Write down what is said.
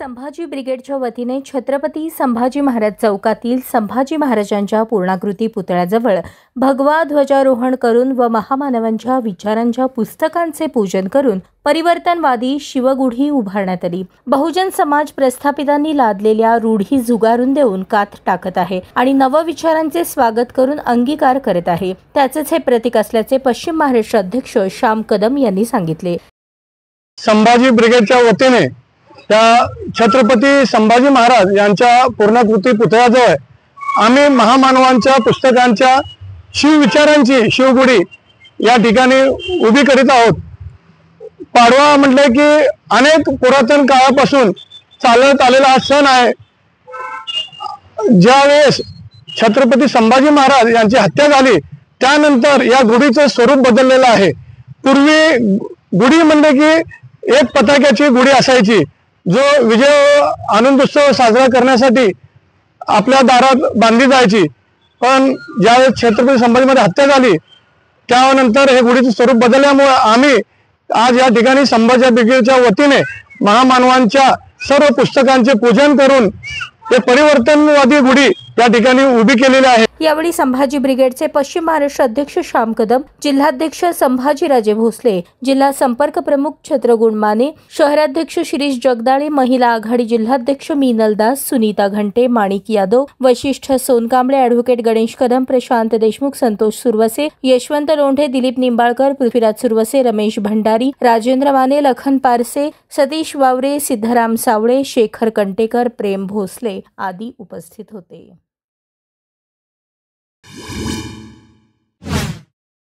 संभाजी ब्रिगेडच्या वतीने छत्रपती संभाजी महाराज चौकातील संभाजी महाराजांच्या पूर्णाकृती पुतळ्याजवळ भगवा ध्वजारोहण करून व महामानवांच्या विचारांच्या पुस्तकांचे पूजन करून परिवर्तनवादी शिवगुढी उभारण्यात आली। बहुजन समाज प्रस्थापितांनी लादलेल्या रूढी झुगारून देऊन कात टाकत आहे आणि नवविचारांचे स्वागत करून अंगीकार करत आहे। त्याचेच हे प्रतीक असल्याचे पश्चिम महाराष्ट्र अध्यक्ष श्याम कदम यांनी सांगितले। संभाजी ब्रिगेडच्या वतीने त्या छत्रपती संभाजी महाराज यांच्या पूर्णाकृती पुतळ्याजवळ आम्ही महामानवांच्या पुस्तकांच्या शिवविचारांची शिवगुढी या ठिकाणी उभी करीत आहोत। पाडवा म्हटले की अनेक पुरातन काळापासून चालत आलेला हा सण आहे। ज्यावेळेस छत्रपती संभाजी महाराज यांची हत्या झाली त्यानंतर या गुढीचं स्वरूप बदललेलं आहे। पूर्वी गुढी म्हणजे की एक पताक्याची गुढी असायची जो विजय आनंदोत्सव साजरा करण्यासाठी आपल्या दारात बांधली जायची। पण ज्यावेळेस छत्रपती संभाजीमध्ये हत्या झाली त्यानंतर हे गुढीचं स्वरूप बदलल्यामुळे आम्ही आज या ठिकाणी संभाजी ब्रिगेडच्या वतीने महामानवांच्या सर्व पुस्तकांचे पूजन करून हे परिवर्तनवादी गुढी या ठिकाणी उभी केलेली आहे। यावेळी संभाजी ब्रिगेडचे पश्चिम महाराष्ट्र अध्यक्ष श्याम कदम, जिल्हाध्यक्ष संभाजीराजे भोसले, जिल्हा संपर्क प्रमुख छत्रगुण माने, शहराध्यक्ष शिरीष जगदाळे, महिला आघाडी जिल्हाध्यक्ष मीनल दास, सुनीता घंटे, माणिक यादव, वशिष्ठ सोनकांबळे, ॲडव्होकेट गणेश कदम, प्रशांत देशमुख, संतोष सुरवसे, यशवंत लोंढे, दिलीप निंबाळकर, पृथ्वीराज सुरवसे, रमेश भंडारी, राजेंद्र माने, लखन पारसे, सतीश वावरे, सिद्धराम सावळे, शेखर कंटेकर, प्रेम भोसले आदी उपस्थित होते।